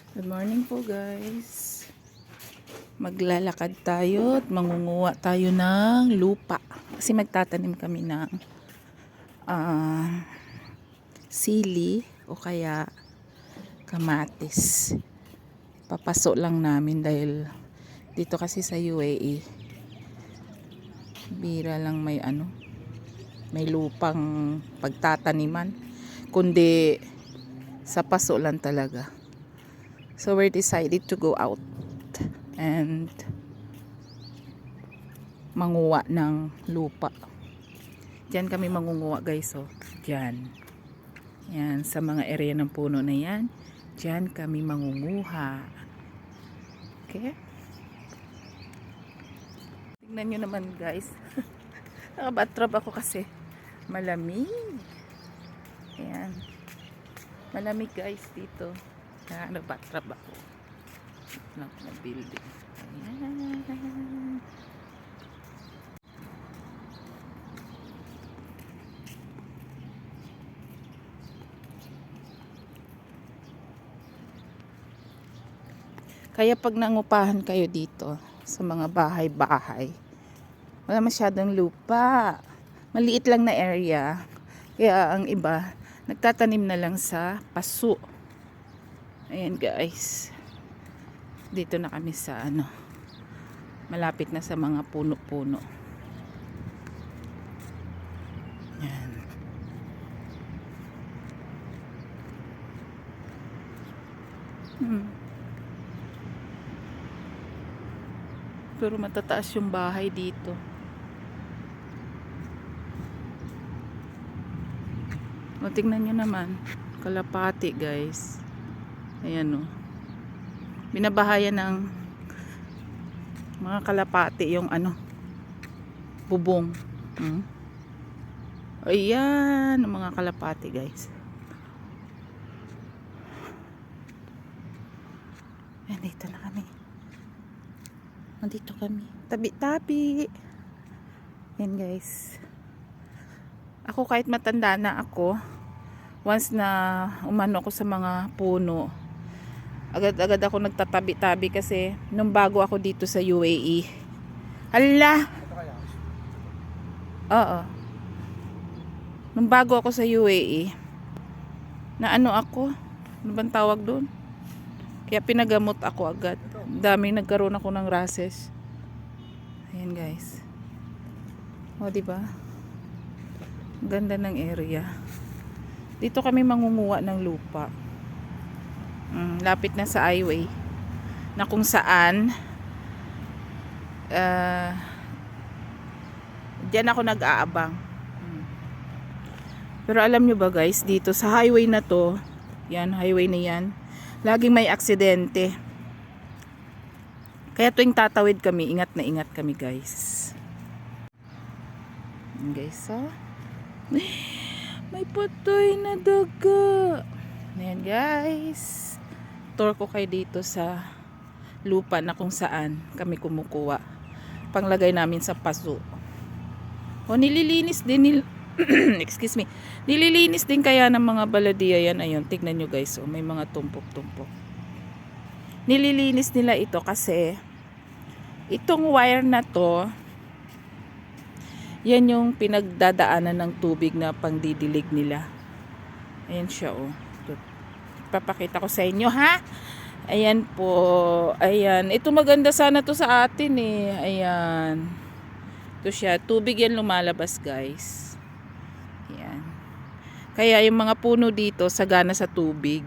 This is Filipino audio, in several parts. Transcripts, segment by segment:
Good morning po guys. Maglalakad tayo at mangunguha tayo ng lupa. Kasi magtatanim kami ng sili o kaya kamatis. Papasok lang namin dahil dito kasi sa UAE bira lang may lupang pagtataniman. Kundi sa paso lang talaga. So we decided to go out and manguha ng lupa. Diyan kami mangunguha guys, oh. Diyan. Yan, sa mga area ng puno na yan. Diyan kami mangunguha. Okay? Tingnan nyo naman guys. Nakabatrap ako kasi malamig. Ayan. Malamig guys dito. Nakabatrap ako. Na building. Ayan. Kaya pag nangupahan kayo dito sa mga bahay-bahay, wala masyadong lupa. Maliit lang na area. Kaya ang iba, nagtatanim na lang sa paso. Ayan guys. Dito na kami sa malapit na sa mga puno-puno. Ayan. Pero matataas yung bahay dito. O, tingnan nyo naman. Kalapati guys. Ayan o. Binabahayan ng mga kalapati yung bubong. Ayan ang mga kalapati guys. Ayan, dito na kami. Nandito kami. Tabi-tabi. Ayan guys. Ako kahit matanda na ako, once na umano ako sa mga puno, agad-agad ako nagtatabi-tabi kasi nung bago ako dito sa UAE. Hala! Oo. Nung bago ako sa UAE, na ako? Ano bang tawag doon? Kaya pinagamot ako agad. Daming nagkaroon ako ng rashes. Ayan guys. O diba? Ganda ng area. Dito kami mangunguha ng lupa. Lapit na sa highway. Na kung saan diyan ako nag-aabang. Pero alam nyo ba guys, dito sa highway na to, yan, highway na yan, laging may aksidente. Kaya tuwing tatawid kami, ingat na ingat kami guys. Guys, may patay na daga. Ayan guys. Tour ko kayo dito sa lupa na kung saan kami kumukuha. Panglagay namin sa paso. O nililinis din excuse me. Nililinis din kaya ng mga baladiya yan. Ayun, tignan nyo guys. O, may mga tumpok-tumpok. Nililinis nila ito kasi itong wire na to, yan yung pinagdadaanan ng tubig na pangdidilig nila. Ayan siya oh. Papakita ko sa inyo ha. Ayan po. Ayan. Ito maganda sana to sa atin eh. Ayan. Ito siya. Tubig yan lumalabas guys. Ayan. Kaya yung mga puno dito sagana sa tubig.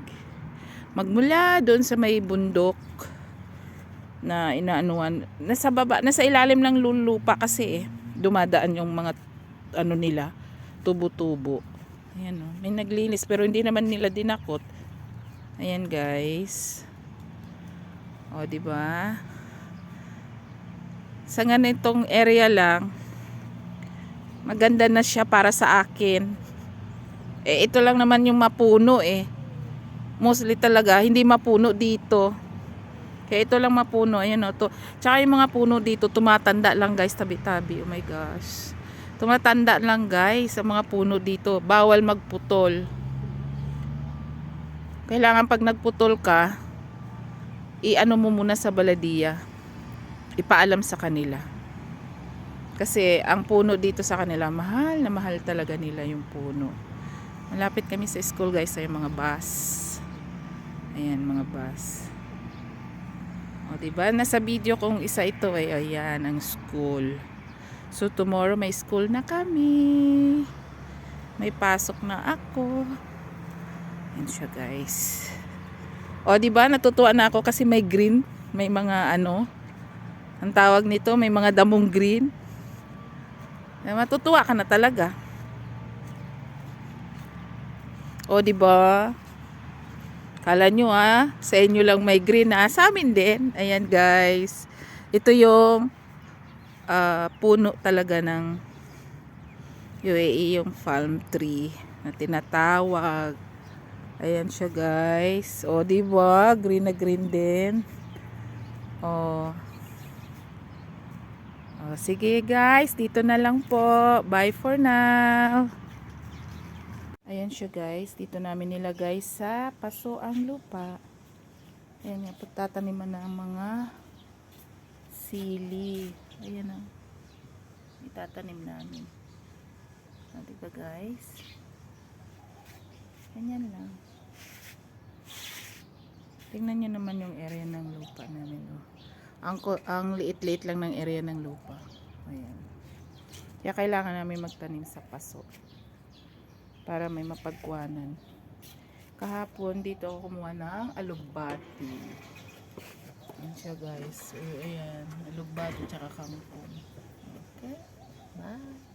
Magmula doon sa may bundok na inaanuan. Nasa baba. Nasa ilalim ng lupa kasi eh. Dumadaan yung mga nila. Tubo-tubo. Ayan o. May naglinis pero hindi naman nila dinakot. Ayan guys. O diba? Sa ganitong area lang, maganda na siya para sa akin. Eh ito lang naman yung mapuno eh. Mostly talaga hindi mapuno dito. Kaya ito lang mapuno. Ayan o. Tsaka yung mga puno dito tumatanda lang guys, tabi-tabi. Oh my gosh. Tumatanda lang guys sa mga puno dito. Bawal magputol. Kailangan pag nagputol ka, i-ano mo muna sa baladiya. Ipaalam sa kanila. Kasi ang puno dito sa kanila, mahal na mahal talaga nila yung puno. Malapit kami sa school guys, ay mga bus. Ayan, mga bus. O, diba? Nasa video kong isa ito ay, ayan, ang school. So, tomorrow may school na kami. May pasok na ako. Ayan siya guys. O, diba? Natutuwa na ako kasi may green. May mga ano, ang tawag nito, may mga damong green. Matutuwa ka na talaga. O, diba? Kala nyo sa inyo lang may green sa amin din. Ayan guys. Ito yung puno talaga ng UAE, yung palm tree na tinatawag. Ayan siya guys. O, diba? Green na green din. O. O, sige guys. Dito na lang po. Bye for now. Ayan siya guys. Dito namin nilagay sa paso ang lupa. Ayan nga. Pagtataniman na ang mga sili. Ayan ang itatanim namin. Diba guys? Ganyan lang. Tingnan nyo naman yung area ng lupa namin. Ang liit-liit lang ng area ng lupa. Ayan. Kaya kailangan namin magtanim sa paso. Para may mapagkuhanan. Kahapon dito ako kumuha ng alugbati. Ayan siya guys. So, ayan. Alugbati tsaka kangkong. Okay. Bye.